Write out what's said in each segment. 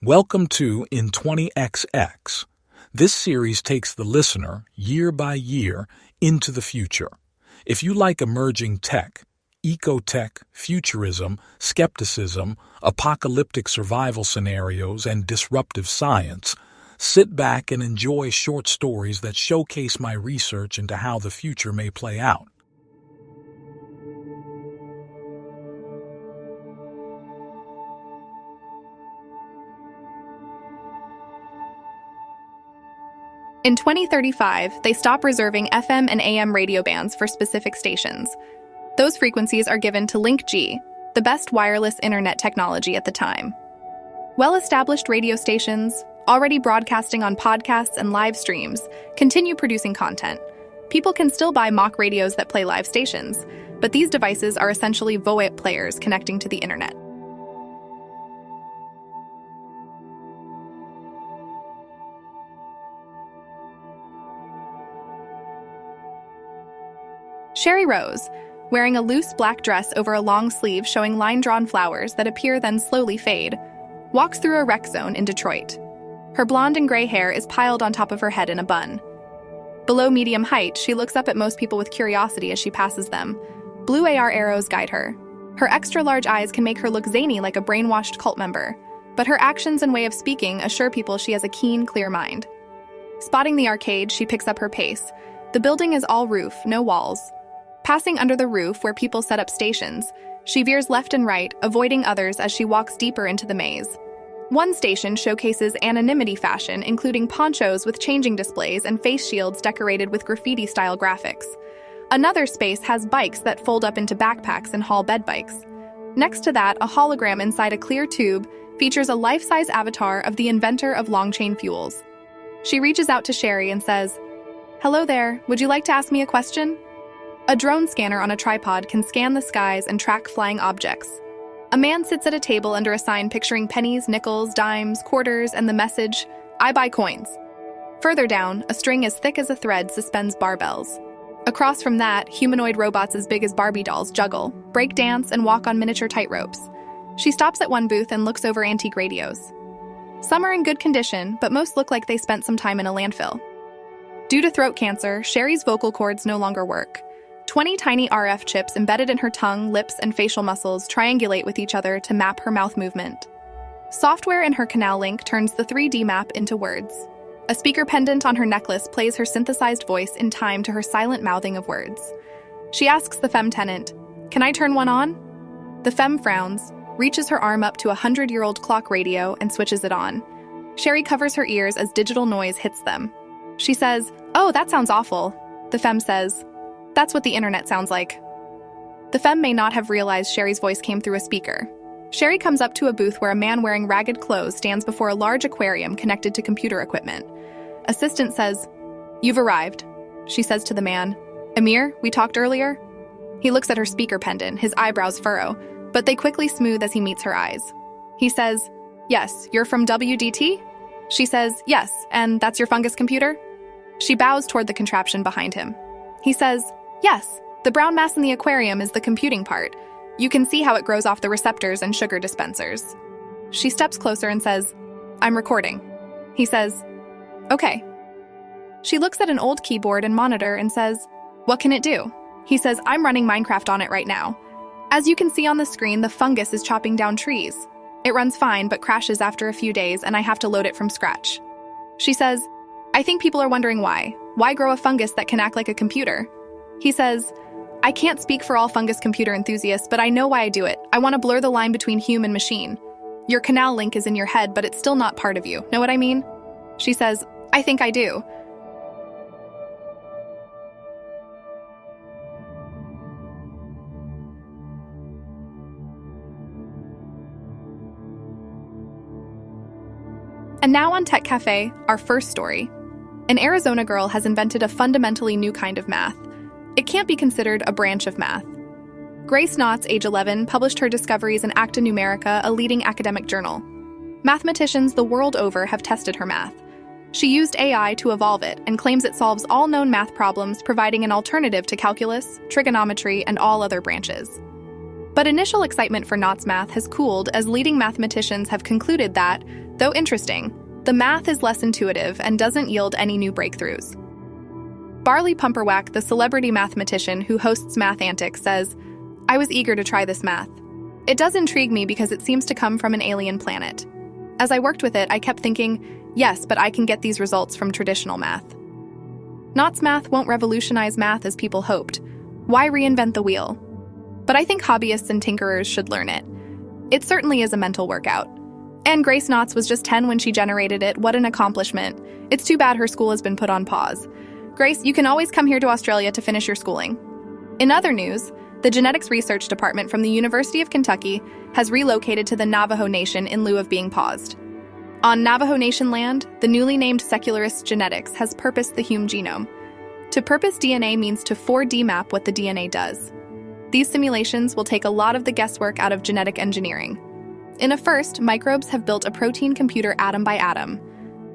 Welcome to In 20XX. This series takes the listener, year by year, into the future. If you like emerging tech, ecotech, futurism, skepticism, apocalyptic survival scenarios, and disruptive science, sit back and enjoy short stories that showcase my research into how the future may play out. In 2035, they stop reserving FM and AM radio bands for specific stations. Those frequencies are given to Link G, the best wireless internet technology at the time. Well-established radio stations, already broadcasting on podcasts and live streams, continue producing content. People can still buy mock radios that play live stations, but these devices are essentially VoIP players connecting to the internet. Sherry Rose, wearing a loose black dress over a long sleeve showing line-drawn flowers that appear then slowly fade, walks through a rec zone in Detroit. Her blonde and gray hair is piled on top of her head in a bun. Below medium height, she looks up at most people with curiosity as she passes them. Blue AR arrows guide her. Her extra-large eyes can make her look zany like a brainwashed cult member, but her actions and way of speaking assure people she has a keen, clear mind. Spotting the arcade, she picks up her pace. The building is all roof, no walls. Passing under the roof where people set up stations, she veers left and right, avoiding others as she walks deeper into the maze. One station showcases anonymity fashion, including ponchos with changing displays and face shields decorated with graffiti-style graphics. Another space has bikes that fold up into backpacks and haul bed bikes. Next to that, a hologram inside a clear tube features a life-size avatar of the inventor of long-chain fuels. She reaches out to Sherry and says, "Hello there, would you like to ask me a question?" A drone scanner on a tripod can scan the skies and track flying objects. A man sits at a table under a sign picturing pennies, nickels, dimes, quarters, and the message, "I buy coins." Further down, a string as thick as a thread suspends barbells. Across from that, humanoid robots as big as Barbie dolls juggle, break dance, and walk on miniature tightropes. She stops at one booth and looks over antique radios. Some are in good condition, but most look like they spent some time in a landfill. Due to throat cancer, Sherry's vocal cords no longer work. 20 tiny RF chips embedded in her tongue, lips, and facial muscles triangulate with each other to map her mouth movement. Software in her canal link turns the 3D map into words. A speaker pendant on her necklace plays her synthesized voice in time to her silent mouthing of words. She asks the femme tenant, "Can I turn one on?" The femme frowns, reaches her arm up to a 100-year-old clock radio, and switches it on. Sherry covers her ears as digital noise hits them. She says, "Oh, that sounds awful." The femme says, "That's what the internet sounds like." The femme may not have realized Sherry's voice came through a speaker. Sherry comes up to a booth where a man wearing ragged clothes stands before a large aquarium connected to computer equipment. Assistant says, "You've arrived." She says to the man, "Amir, we talked earlier?" He looks at her speaker pendant, his eyebrows furrow, but they quickly smooth as he meets her eyes. He says, "Yes, you're from WDT?" She says, "Yes, and that's your fungus computer?" She bows toward the contraption behind him. He says, "Yes, the brown mass in the aquarium is the computing part. You can see how it grows off the receptors and sugar dispensers." She steps closer and says, "I'm recording." He says, "Okay." She looks at an old keyboard and monitor and says, "What can it do?" He says, "I'm running Minecraft on it right now. As you can see on the screen, the fungus is chopping down trees. It runs fine but crashes after a few days and I have to load it from scratch." She says, "I think people are wondering why. Why grow a fungus that can act like a computer?" He says, "I can't speak for all fungus computer enthusiasts, but I know why I do it. I want to blur the line between human and machine. Your canal link is in your head, but it's still not part of you. Know what I mean?" She says, "I think I do." And now on Tech Cafe, our first story. An Arizona girl has invented a fundamentally new kind of math. It can't be considered a branch of math. Grace Knotts, age 11, published her discoveries in Acta Numerica, a leading academic journal. Mathematicians the world over have tested her math. She used AI to evolve it and claims it solves all known math problems, providing an alternative to calculus, trigonometry, and all other branches. But initial excitement for Knott's math has cooled as leading mathematicians have concluded that, though interesting, the math is less intuitive and doesn't yield any new breakthroughs. Barley Pumperwack, the celebrity mathematician who hosts Math Antics, says, "I was eager to try this math. It does intrigue me because it seems to come from an alien planet. As I worked with it, I kept thinking, yes, but I can get these results from traditional math." Knott's math won't revolutionize math as people hoped. Why reinvent the wheel? But I think hobbyists and tinkerers should learn it. It certainly is a mental workout. And Grace Knotts was just 10 when she generated it. What an accomplishment. It's too bad her school has been put on pause. Grace, you can always come here to Australia to finish your schooling. In other news, the Genetics Research Department from the University of Kentucky has relocated to the Navajo Nation in lieu of being paused. On Navajo Nation land, the newly named secularist genetics has purposed the human genome. To purpose DNA means to 4D map what the DNA does. These simulations will take a lot of the guesswork out of genetic engineering. In a first, microbes have built a protein computer atom by atom.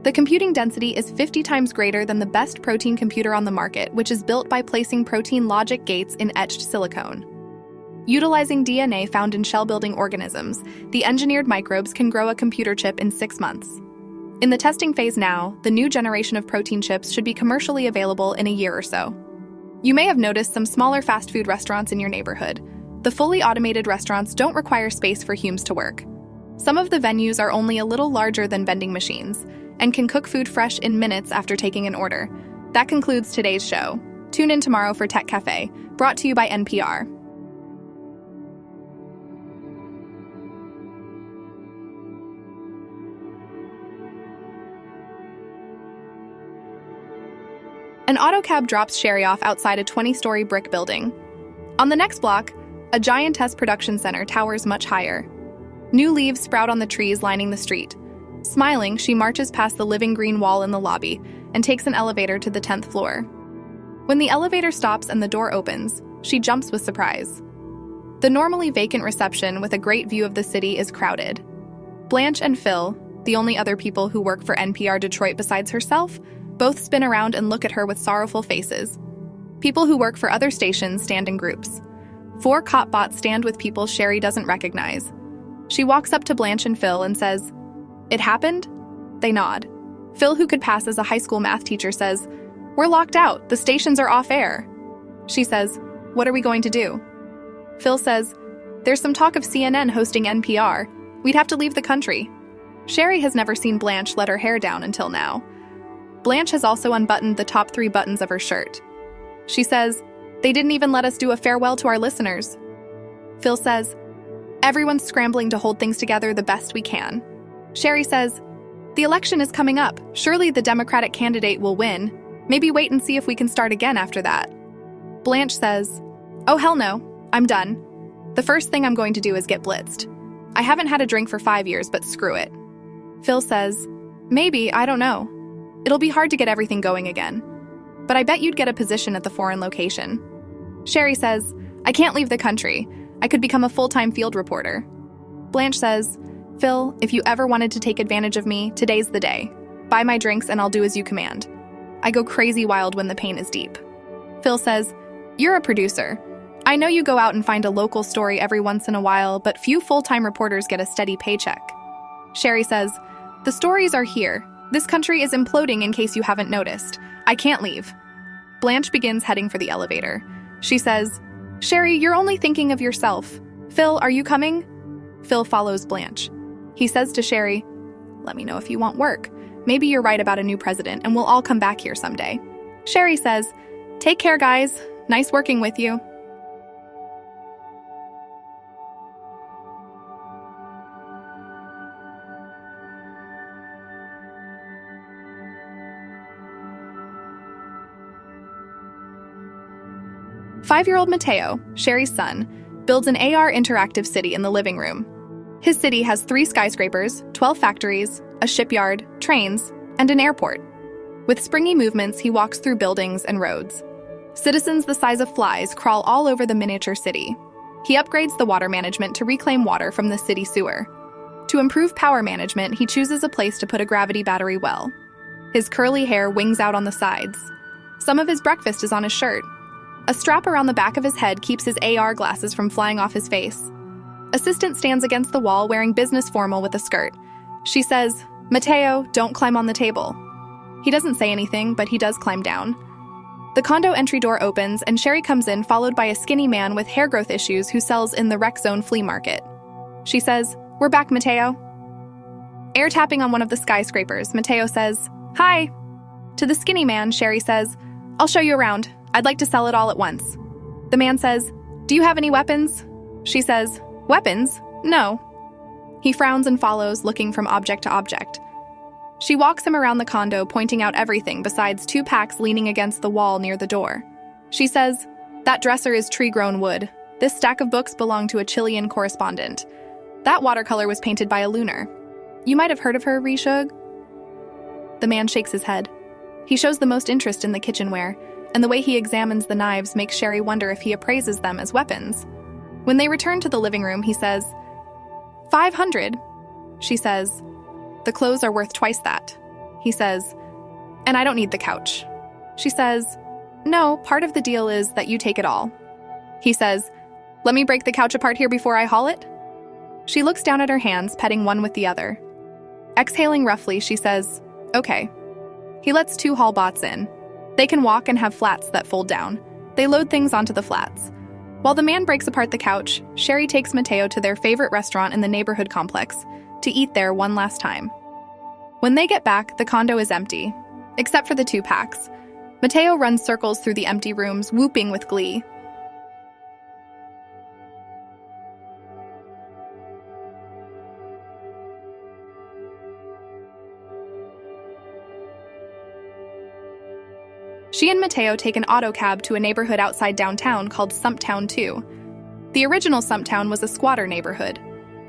The computing density is 50 times greater than the best protein computer on the market, which is built by placing protein logic gates in etched silicone. Utilizing DNA found in shell-building organisms, the engineered microbes can grow a computer chip in 6 months. In the testing phase now, the new generation of protein chips should be commercially available in a year or so. You may have noticed some smaller fast food restaurants in your neighborhood. The fully automated restaurants don't require space for humans to work. Some of the venues are only a little larger than vending machines and can cook food fresh in minutes after taking an order. That concludes today's show. Tune in tomorrow for Tech Cafe, brought to you by NPR. An autocab drops Sherry off outside a 20-story brick building. On the next block, a giantess production center towers much higher. New leaves sprout on the trees lining the street. Smiling, she marches past the living green wall in the lobby and takes an elevator to the 10th floor. When the elevator stops and the door opens, she jumps with surprise. The normally vacant reception with a great view of the city is crowded. Blanche and Phil, the only other people who work for NPR Detroit besides herself, both spin around and look at her with sorrowful faces. People who work for other stations stand in groups. 4 cop bots stand with people Sherry doesn't recognize. She walks up to Blanche and Phil and says, "It happened?" They nod. Phil, who could pass as a high school math teacher, says, "We're locked out. The stations are off air." She says, "What are we going to do?" Phil says, "There's some talk of CNN hosting NPR. We'd have to leave the country." Sherry has never seen Blanche let her hair down until now. Blanche has also unbuttoned the top 3 buttons of her shirt. She says, "They didn't even let us do a farewell to our listeners." Phil says, "Everyone's scrambling to hold things together the best we can." Sherry says, "The election is coming up. Surely the Democratic candidate will win. Maybe wait and see if we can start again after that." Blanche says, "Oh hell no, I'm done. The first thing I'm going to do is get blitzed. I haven't had a drink for 5 years, but screw it." Phil says, "Maybe, I don't know. It'll be hard to get everything going again. But I bet you'd get a position at the foreign location." Sherry says, "I can't leave the country. I could become a full-time field reporter." Blanche says, "Phil, if you ever wanted to take advantage of me, today's the day. Buy my drinks and I'll do as you command. I go crazy wild when the pain is deep." Phil says, "You're a producer. I know you go out and find a local story every once in a while, but few full-time reporters get a steady paycheck." Sherry says, "The stories are here. This country is imploding in case you haven't noticed. I can't leave." Blanche begins heading for the elevator. She says, "Sherry, you're only thinking of yourself. Phil, are you coming?" Phil follows Blanche. He says to Sherry, "Let me know if you want work. Maybe you're right about a new president and we'll all come back here someday." Sherry says, "Take care, guys. Nice working with you." Five-year-old Mateo, Sherry's son, builds an AR interactive city in the living room. His city has 3 skyscrapers, 12 factories, a shipyard, trains, and an airport. With springy movements, he walks through buildings and roads. Citizens the size of flies crawl all over the miniature city. He upgrades the water management to reclaim water from the city sewer. To improve power management, he chooses a place to put a gravity battery well. His curly hair wings out on the sides. Some of his breakfast is on his shirt. A strap around the back of his head keeps his AR glasses from flying off his face. Assistant stands against the wall wearing business formal with a skirt. She says, "Mateo, don't climb on the table." He doesn't say anything, but he does climb down. The condo entry door opens and Sherry comes in, followed by a skinny man with hair growth issues who sells in the Rec Zone flea market. She says, "We're back, Mateo." Air tapping on one of the skyscrapers, Mateo says, "Hi." To the skinny man, Sherry says, "I'll show you around. I'd like to sell it all at once." The man says, "Do you have any weapons?" She says, "Weapons? No." He frowns and follows, looking from object to object. She walks him around the condo, pointing out everything besides 2 packs leaning against the wall near the door. She says, "That dresser is tree-grown wood. This stack of books belong to a Chilean correspondent. That watercolor was painted by a lunar. You might have heard of her, Rishug?" The man shakes his head. He shows the most interest in the kitchenware, and the way he examines the knives makes Sherry wonder if he appraises them as weapons. When they return to the living room, he says, "500. She says, "The clothes are worth twice that." He says, "And I don't need the couch." She says, "No, part of the deal is that you take it all." He says, "Let me break the couch apart here before I haul it?" She looks down at her hands, petting one with the other. Exhaling roughly, she says, "Okay." He lets 2 hall bots in. They can walk and have flats that fold down. They load things onto the flats. While the man breaks apart the couch, Sherry takes Mateo to their favorite restaurant in the neighborhood complex to eat there one last time. When they get back, the condo is empty, except for the 2 packs. Mateo runs circles through the empty rooms, whooping with glee. She and Mateo take an auto cab to a neighborhood outside downtown called Sumptown 2. The original Sumptown was a squatter neighborhood.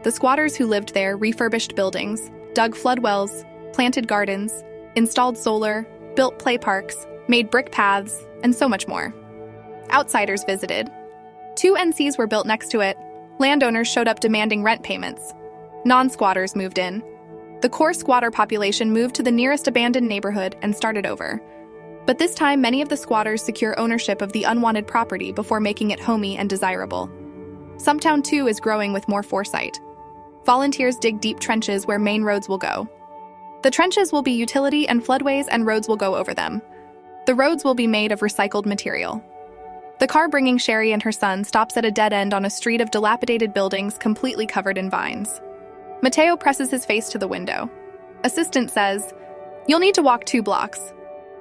The squatters who lived there refurbished buildings, dug flood wells, planted gardens, installed solar, built play parks, made brick paths, and so much more. Outsiders visited. 2 NCs were built next to it. Landowners showed up demanding rent payments. Non-squatters moved in. The core squatter population moved to the nearest abandoned neighborhood and started over. But this time, many of the squatters secure ownership of the unwanted property before making it homey and desirable. Sumptown 2 is growing with more foresight. Volunteers dig deep trenches where main roads will go. The trenches will be utility and floodways, and roads will go over them. The roads will be made of recycled material. The car bringing Sherry and her son stops at a dead end on a street of dilapidated buildings completely covered in vines. Mateo presses his face to the window. Assistant says, "You'll need to walk 2 blocks.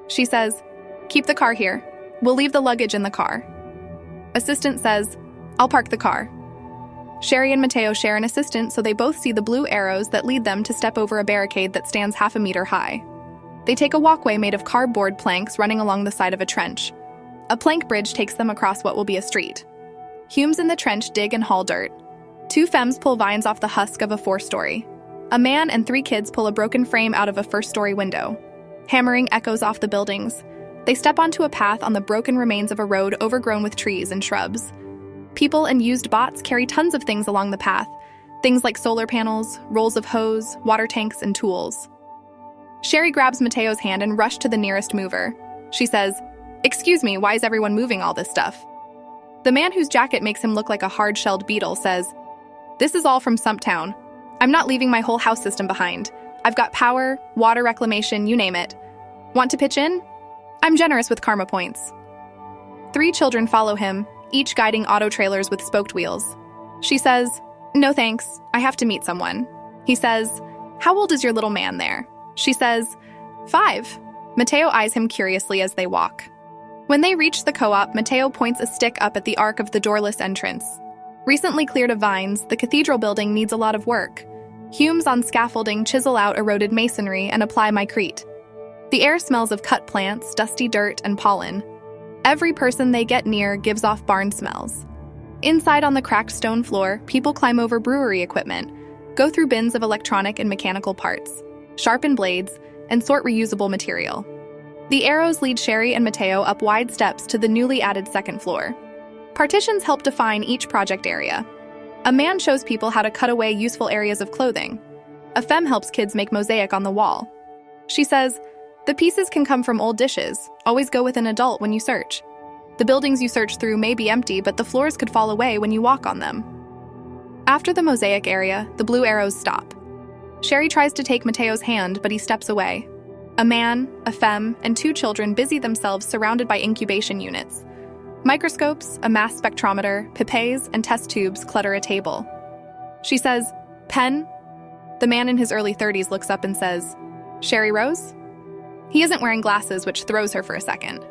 She says, "Keep the car here. We'll leave the luggage in the car." Assistant says, "I'll park the car." Sherry and Mateo share an assistant, so they both see the blue arrows that lead them to step over a barricade that stands half a meter high. They take a walkway made of cardboard planks running along the side of a trench. A plank bridge takes them across what will be a street. Humes in the trench dig and haul dirt. 2 femmes pull vines off the husk of a 4-story. A man and 3 kids pull a broken frame out of a 1st-story window. Hammering echoes off the buildings. They step onto a path on the broken remains of a road overgrown with trees and shrubs. People and used bots carry tons of things along the path, things like solar panels, rolls of hose, water tanks, and tools. Sherry grabs Mateo's hand and rushes to the nearest mover. She says, "Excuse me, why is everyone moving all this stuff?" The man whose jacket makes him look like a hard-shelled beetle says, "This is all from Sumptown. I'm not leaving my whole house system behind. I've got power, water reclamation, you name it. Want to pitch in? I'm generous with karma points." 3 children follow him, each guiding auto trailers with spoked wheels. She says, "No thanks, I have to meet someone." He says, "How old is your little man there?" She says, 5. Mateo eyes him curiously as they walk. When they reach the co-op, Mateo points a stick up at the arc of the doorless entrance. Recently cleared of vines, the cathedral building needs a lot of work. Humes on scaffolding chisel out eroded masonry and apply micrete. The air smells of cut plants, dusty dirt, and pollen. Every person they get near gives off barn smells. Inside on the cracked stone floor, people climb over brewery equipment, go through bins of electronic and mechanical parts, sharpen blades, and sort reusable material. The arrows lead Sherry and Mateo up wide steps to the newly added 2nd floor. Partitions help define each project area. A man shows people how to cut away useful areas of clothing. A femme helps kids make mosaic on the wall. She says, "The pieces can come from old dishes. Always go with an adult when you search. The buildings you search through may be empty, but the floors could fall away when you walk on them." After the mosaic area, the blue arrows stop. Sherry tries to take Mateo's hand, but he steps away. A man, a femme, and 2 children busy themselves surrounded by incubation units. Microscopes, a mass spectrometer, pipettes, and test tubes clutter a table. She says, "Pen?" The man in his early 30s looks up and says, "Sherry Rose?" He isn't wearing glasses, which throws her for a second.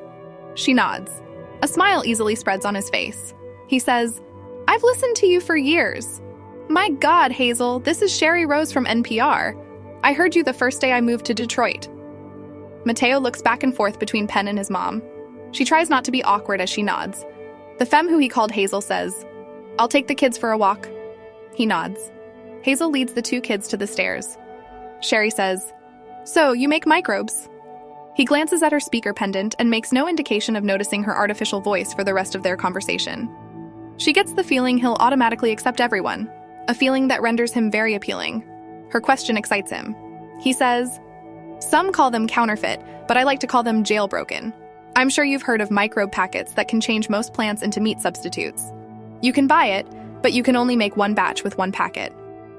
She nods. A smile easily spreads on his face. He says, "I've listened to you for years. My God, Hazel, this is Sherry Rose from NPR. I heard you the first day I moved to Detroit." Mateo looks back and forth between Penn and his mom. She tries not to be awkward as she nods. The femme who he called Hazel says, "I'll take the kids for a walk." He nods. Hazel leads the 2 kids to the stairs. Sherry says, "So, you make microbes?" He glances at her speaker pendant and makes no indication of noticing her artificial voice for the rest of their conversation. She gets the feeling he'll automatically accept everyone, a feeling that renders him very appealing. Her question excites him. He says, "Some call them counterfeit, but I like to call them jailbroken. I'm sure you've heard of microbe packets that can change most plants into meat substitutes. You can buy it, but you can only make 1 batch with 1 packet.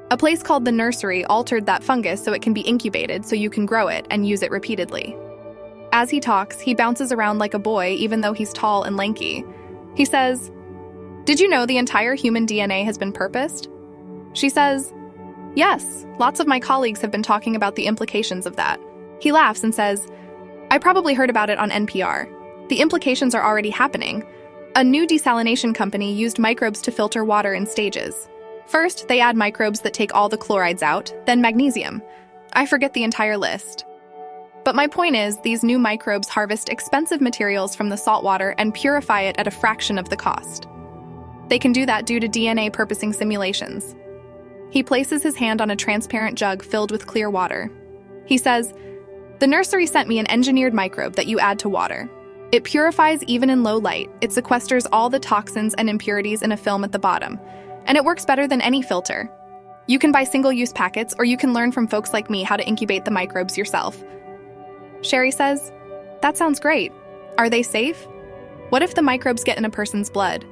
A place called the nursery altered that fungus so it can be incubated so you can grow it and use it repeatedly." As he talks, he bounces around like a boy even though he's tall and lanky. He says, "Did you know the entire human DNA has been purposed?" She says, "Yes, lots of my colleagues have been talking about the implications of that." He laughs and says, "I probably heard about it on NPR. The implications are already happening. A new desalination company used microbes to filter water in stages. First, they add microbes that take all the chlorides out, then magnesium. I forget the entire list. But my point is, these new microbes harvest expensive materials from the saltwater and purify it at a fraction of the cost. They can do that due to DNA purposing simulations." He places his hand on a transparent jug filled with clear water. He says, "The nursery sent me an engineered microbe that you add to water. It purifies even in low light. It sequesters all the toxins and impurities in a film at the bottom, and it works better than any filter. You can buy single-use packets, or you can learn from folks like me how to incubate the microbes yourself." Sherry says, "That sounds great. Are they safe? What if the microbes get in a person's blood?"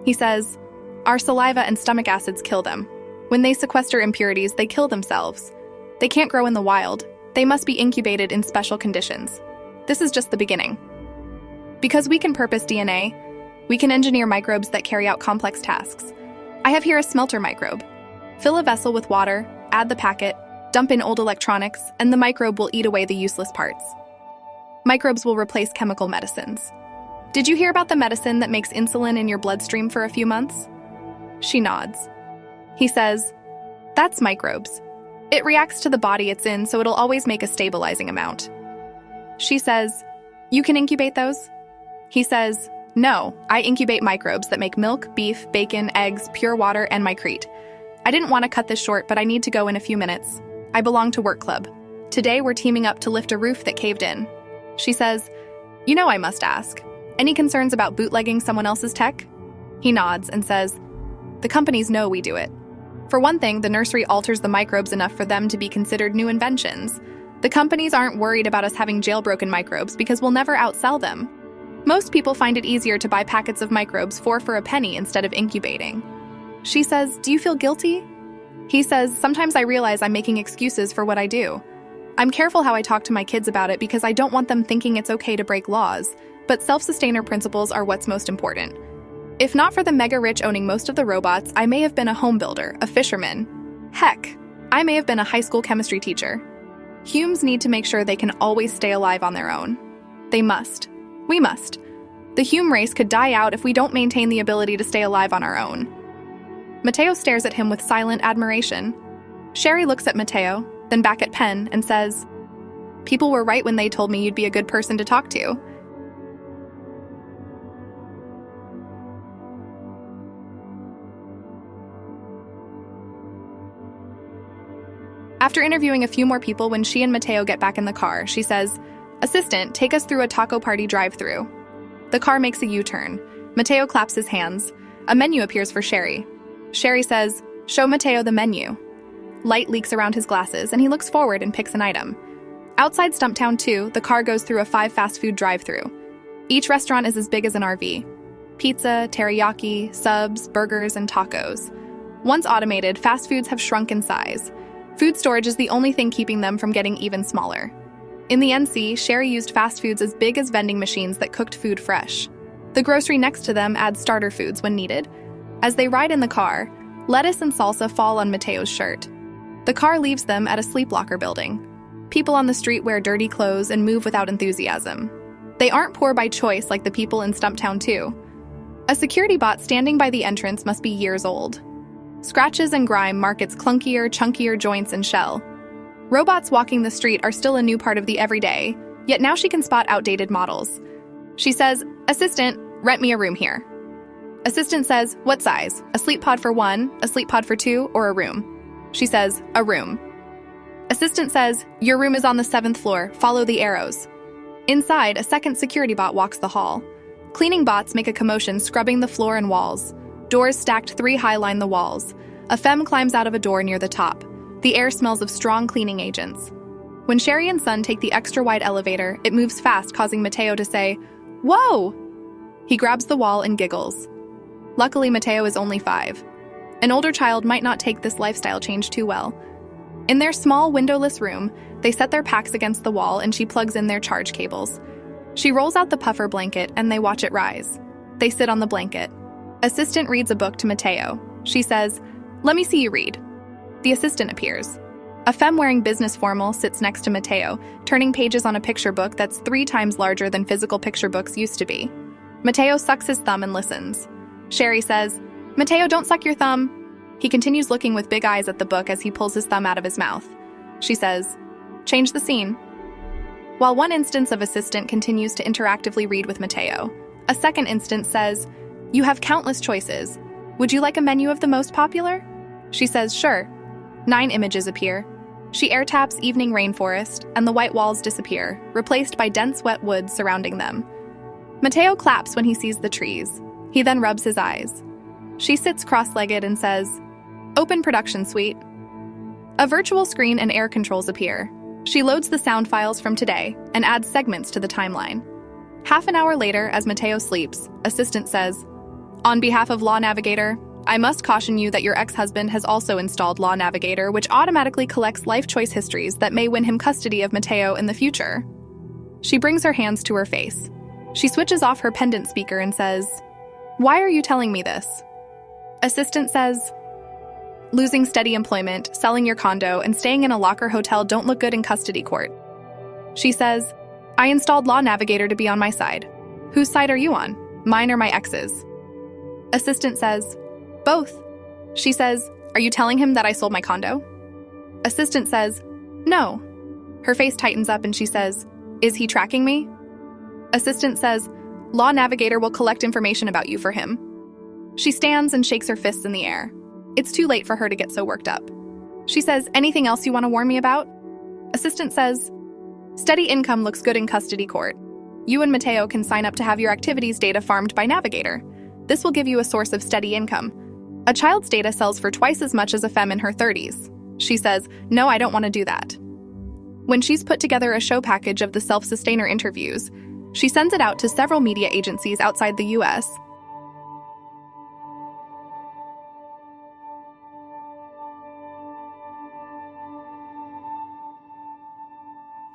He says, "Our saliva and stomach acids kill them. When they sequester impurities, they kill themselves. They can't grow in the wild. They must be incubated in special conditions. This is just the beginning. Because we can purpose DNA, we can engineer microbes that carry out complex tasks. I have here a smelter microbe. Fill a vessel with water, add the packet, dump in old electronics, and the microbe will eat away the useless parts. Microbes will replace chemical medicines. Did you hear about the medicine that makes insulin in your bloodstream for a few months?" She nods. He says, "That's microbes. It reacts to the body it's in, so it'll always make a stabilizing amount." She says, "You can incubate those?" He says, "No, I incubate microbes that make milk, beef, bacon, eggs, pure water, and mycrete. I didn't want to cut this short, but I need to go in a few minutes. I belong to work club. Today we're teaming up to lift a roof that caved in." She says, "You know I must ask. Any concerns about bootlegging someone else's tech?" He nods and says, "The companies know we do it. For one thing, the nursery alters the microbes enough for them to be considered new inventions. The companies aren't worried about us having jailbroken microbes because we'll never outsell them. Most people find it easier to buy packets of microbes for a penny instead of incubating." She says, "Do you feel guilty?" He says, "Sometimes I realize I'm making excuses for what I do. I'm careful how I talk to my kids about it because I don't want them thinking it's okay to break laws, but self-sustainer principles are what's most important. If not for the mega-rich owning most of the robots, I may have been a home builder, a fisherman. Heck, I may have been a high school chemistry teacher. Humans need to make sure they can always stay alive on their own. They must. We must. The human race could die out if we don't maintain the ability to stay alive on our own." Mateo stares at him with silent admiration. Sherry looks at Mateo, then back at Penn, and says, "People were right when they told me you'd be a good person to talk to." After interviewing a few more people, when she and Mateo get back in the car, she says, "Assistant, take us through a taco party drive-thru." The car makes a U-turn. Mateo claps his hands. A menu appears for Sherry. Sherry says, "Show Mateo the menu." Light leaks around his glasses, and he looks forward and picks an item. Outside Stumptown 2, the car goes through a 5 fast food drive-thru. Each restaurant is as big as an RV. Pizza, teriyaki, subs, burgers, and tacos. Once automated, fast foods have shrunk in size. Food storage is the only thing keeping them from getting even smaller. In the NC, Sherry used fast foods as big as vending machines that cooked food fresh. The grocery next to them adds starter foods when needed. As they ride in the car, lettuce and salsa fall on Mateo's shirt. The car leaves them at a sleep locker building. People on the street wear dirty clothes and move without enthusiasm. They aren't poor by choice like the people in Stumptown 2. A security bot standing by the entrance must be years old. Scratches and grime mark its clunkier, chunkier joints and shell. Robots walking the street are still a new part of the everyday, yet now she can spot outdated models. She says, "Assistant, rent me a room here." Assistant says, "What size? A sleep pod for 1, a sleep pod for 2, or a room?" She says, "A room." Assistant says, "Your room is on the 7th floor. Follow the arrows." Inside, a second security bot walks the hall. Cleaning bots make a commotion, scrubbing the floor and walls. Doors stacked 3 high line the walls. A femme climbs out of a door near the top. The air smells of strong cleaning agents. When Sherry and Son take the extra-wide elevator, it moves fast, causing Mateo to say, "Whoa!" He grabs the wall and giggles. Luckily, Mateo is only 5. An older child might not take this lifestyle change too well. In their small, windowless room, they set their packs against the wall and she plugs in their charge cables. She rolls out the puffer blanket and they watch it rise. They sit on the blanket. Assistant reads a book to Mateo. She says, "Let me see you read." The assistant appears. A femme wearing business formal sits next to Mateo, turning pages on a picture book that's 3 times larger than physical picture books used to be. Mateo sucks his thumb and listens. Sherry says, "Mateo, don't suck your thumb." He continues looking with big eyes at the book as he pulls his thumb out of his mouth. She says, "Change the scene." While one instance of assistant continues to interactively read with Mateo, a second instance says, "You have countless choices. Would you like a menu of the most popular?" She says, "Sure." 9 images appear. She air taps evening rainforest, and the white walls disappear, replaced by dense wet woods surrounding them. Mateo claps when he sees the trees. He then rubs his eyes. She sits cross-legged and says, "Open production suite." A virtual screen and air controls appear. She loads the sound files from today and adds segments to the timeline. Half an hour later, as Mateo sleeps, Assistant says, "On behalf of Law Navigator, I must caution you that your ex-husband has also installed Law Navigator, which automatically collects life choice histories that may win him custody of Mateo in the future." She brings her hands to her face. She switches off her pendant speaker and says, "Why are you telling me this?" Assistant says, "Losing steady employment, selling your condo, and staying in a locker hotel don't look good in custody court." She says, "I installed Law Navigator to be on my side. Whose side are you on? Mine or my ex's?" Assistant says, "Both." She says, "Are you telling him that I sold my condo?" Assistant says, "No." Her face tightens up and she says, "Is he tracking me?" Assistant says, "Law Navigator will collect information about you for him." She stands and shakes her fists in the air. It's too late for her to get so worked up. She says, "Anything else you want to warn me about?" Assistant says, "Steady income looks good in custody court. You and Mateo can sign up to have your activities data farmed by Navigator. This will give you a source of steady income. A child's data sells for twice as much as a femme in her 30s. She says, "No, I don't want to do that." When she's put together a show package of the self-sustainer interviews, she sends it out to several media agencies outside the US.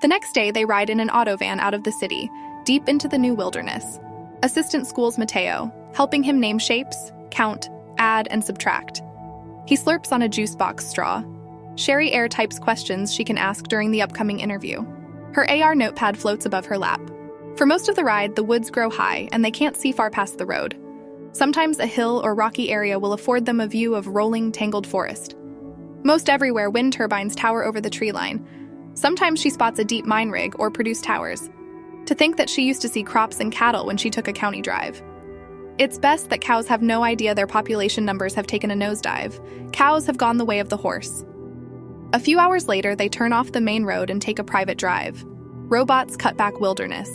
The next day, they ride in an auto van out of the city, deep into the new wilderness. Assistant schools Mateo, helping him name shapes, count, add, and subtract. He slurps on a juice box straw. Sherry air types questions she can ask during the upcoming interview. Her AR notepad floats above her lap. For most of the ride, the woods grow high, and they can't see far past the road. Sometimes a hill or rocky area will afford them a view of rolling, tangled forest. Most everywhere, wind turbines tower over the tree line. Sometimes she spots a deep mine rig or produced towers. To think that she used to see crops and cattle when she took a county drive. It's best that cows have no idea their population numbers have taken a nosedive. Cows have gone the way of the horse. A few hours later, they turn off the main road and take a private drive. Robots cut back wilderness.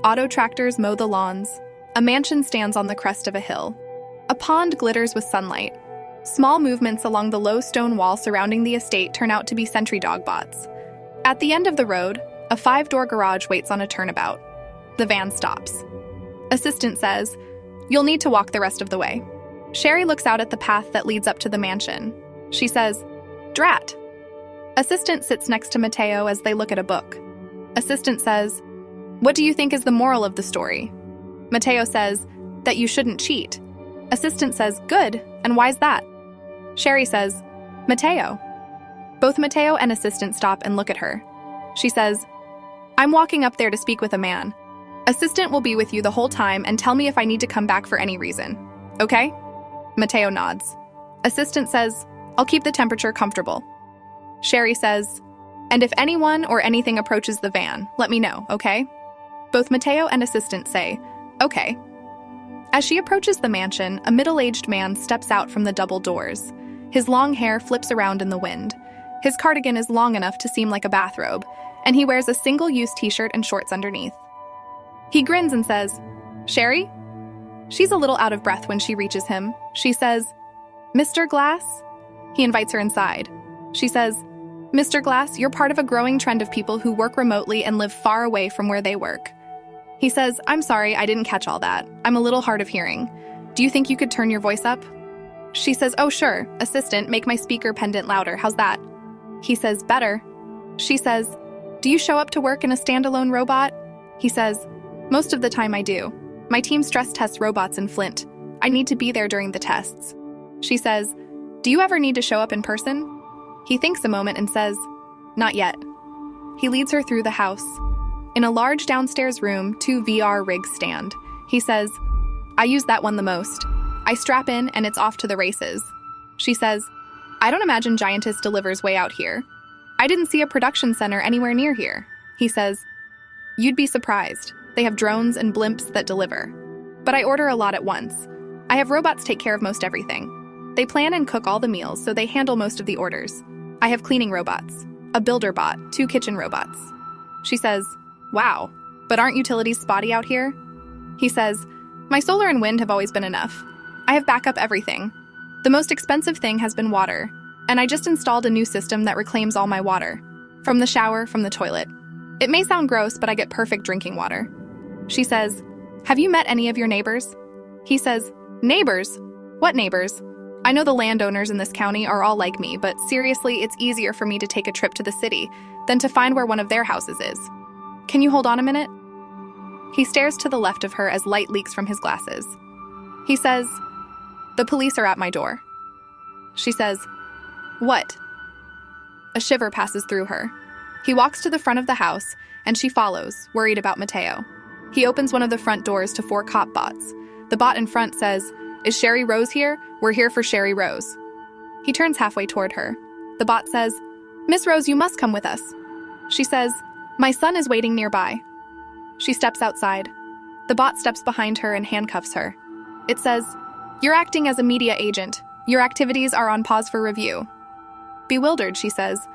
Auto tractors mow the lawns. A mansion stands on the crest of a hill. A pond glitters with sunlight. Small movements along the low stone wall surrounding the estate turn out to be sentry dog bots. At the end of the road, a 5-door garage waits on a turnabout. The van stops. Assistant says, "You'll need to walk the rest of the way." Sherry looks out at the path that leads up to the mansion. She says, "Drat." Assistant sits next to Mateo as they look at a book. Assistant says, "What do you think is the moral of the story?" Mateo says, "That you shouldn't cheat." Assistant says, "Good, and why's that?" Sherry says, "Mateo." Both Mateo and Assistant stop and look at her. She says, "I'm walking up there to speak with a man. Assistant will be with you the whole time and tell me if I need to come back for any reason. Okay?" Mateo nods. Assistant says, "I'll keep the temperature comfortable." Sherry says, "And if anyone or anything approaches the van, let me know, okay?" Both Mateo and Assistant say, "Okay." As she approaches the mansion, a middle-aged man steps out from the double doors. His long hair flips around in the wind. His cardigan is long enough to seem like a bathrobe, and he wears a single-use t-shirt and shorts underneath. He grins and says, "Sherry?" She's a little out of breath when she reaches him. She says, "Mr. Glass?" He invites her inside. She says, "Mr. Glass, you're part of a growing trend of people who work remotely and live far away from where they work." He says, "I'm sorry, I didn't catch all that. I'm a little hard of hearing. Do you think you could turn your voice up?" She says, "Oh, sure. Assistant, make my speaker pendant louder. How's that?" He says, "Better." She says, "Do you show up to work in a standalone robot?" He says, "Most of the time I do. My team stress tests robots in Flint. I need to be there during the tests." She says, "Do you ever need to show up in person?" He thinks a moment and says, "Not yet." He leads her through the house. In a large downstairs room, 2 VR rigs stand. He says, "I use that one the most. I strap in and it's off to the races." She says, "I don't imagine Giantess delivers way out here. I didn't see a production center anywhere near here." He says, "You'd be surprised. They have drones and blimps that deliver. But I order a lot at once. I have robots take care of most everything. They plan and cook all the meals, so they handle most of the orders. I have cleaning robots, a builder bot, 2 kitchen robots." She says, "Wow, but aren't utilities spotty out here?" He says, "My solar and wind have always been enough. I have backup everything. The most expensive thing has been water, and I just installed a new system that reclaims all my water. From the shower, from the toilet. It may sound gross, but I get perfect drinking water." She says, "Have you met any of your neighbors?" He says, "Neighbors? What neighbors? I know the landowners in this county are all like me, but seriously, it's easier for me to take a trip to the city than to find where one of their houses is. Can you hold on a minute?" He stares to the left of her as light leaks from his glasses. He says, "The police are at my door." She says, "What?" A shiver passes through her. He walks to the front of the house, and she follows, worried about Mateo. He opens one of the front doors to 4 cop bots. The bot in front says, "Is Sherry Rose here? We're here for Sherry Rose." He turns halfway toward her. The bot says, "Miss Rose, you must come with us." She says, "My son is waiting nearby." She steps outside. The bot steps behind her and handcuffs her. It says, "You're acting as a media agent. Your activities are on pause for review." Bewildered, she says,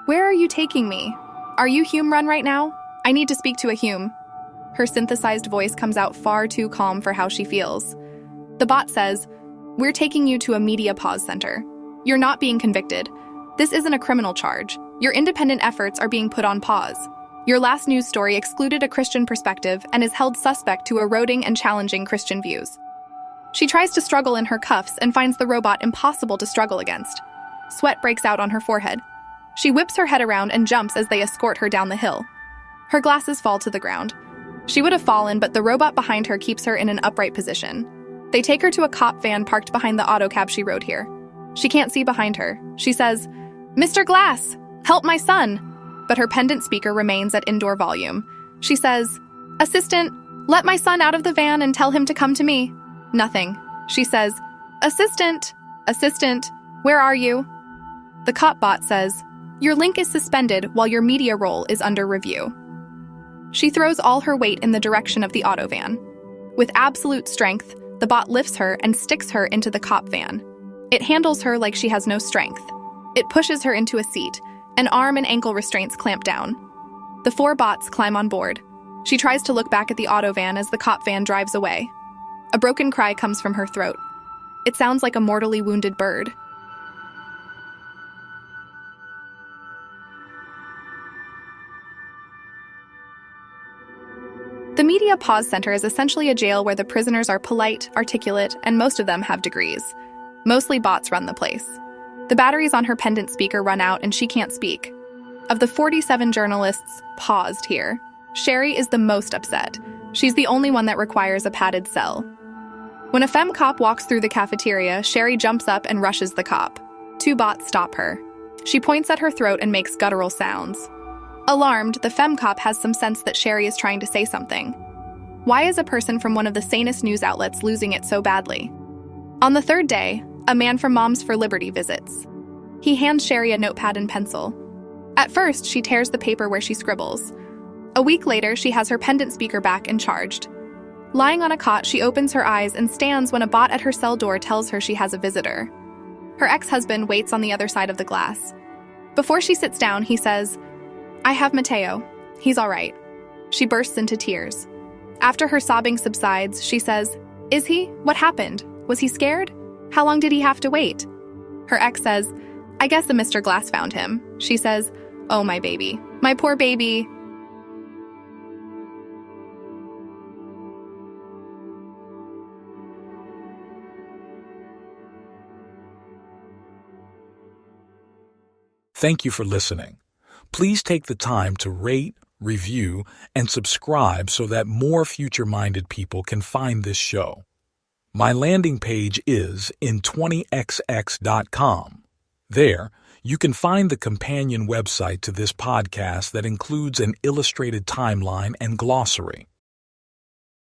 "Where are you taking me? Are you Hume Run right now? I need to speak to a Hume." Her synthesized voice comes out far too calm for how she feels. The bot says, "We're taking you to a media pause center. You're not being convicted. This isn't a criminal charge. Your independent efforts are being put on pause. Your last news story excluded a Christian perspective and is held suspect to eroding and challenging Christian views." She tries to struggle in her cuffs and finds the robot impossible to struggle against. Sweat breaks out on her forehead. She whips her head around and jumps as they escort her down the hill. Her glasses fall to the ground. She would have fallen, but the robot behind her keeps her in an upright position. They take her to a cop van parked behind the auto cab she rode here. She can't see behind her. She says, "Mr. Glass, help my son." But her pendant speaker remains at indoor volume. She says, "Assistant, let my son out of the van and tell him to come to me." Nothing. She says, "Assistant, assistant, where are you?" The cop bot says, "Your link is suspended while your media role is under review." She throws all her weight in the direction of the auto van. With absolute strength, the bot lifts her and sticks her into the cop van. It handles her like she has no strength. It pushes her into a seat, and arm and ankle restraints clamp down. The 4 bots climb on board. She tries to look back at the auto van as the cop van drives away. A broken cry comes from her throat. It sounds like a mortally wounded bird. The Media Pause Center is essentially a jail where the prisoners are polite, articulate, and most of them have degrees. Mostly bots run the place. The batteries on her pendant speaker run out and she can't speak. Of the 47 journalists paused here, Sherry is the most upset. She's the only one that requires a padded cell. When a femme cop walks through the cafeteria, Sherry jumps up and rushes the cop. 2 bots stop her. She points at her throat and makes guttural sounds. Alarmed, the femme cop has some sense that Sherry is trying to say something. Why is a person from one of the sanest news outlets losing it so badly? On the 3rd day, a man from Moms for Liberty visits. He hands Sherry a notepad and pencil. At first, she tears the paper where she scribbles. A week later, she has her pendant speaker back and charged. Lying on a cot, she opens her eyes and stands when a bot at her cell door tells her she has a visitor. Her ex-husband waits on the other side of the glass. Before she sits down, he says, "I have Mateo. He's all right." She bursts into tears. After her sobbing subsides, she says, "Is he? What happened? Was he scared? How long did he have to wait?" Her ex says, "I guess the Mr. Glass found him." She says, "Oh, my baby. My poor baby." Thank you for listening. Please take the time to rate, review, and subscribe so that more future-minded people can find this show. My landing page is in 20xx.com. There, you can find the companion website to this podcast that includes an illustrated timeline and glossary.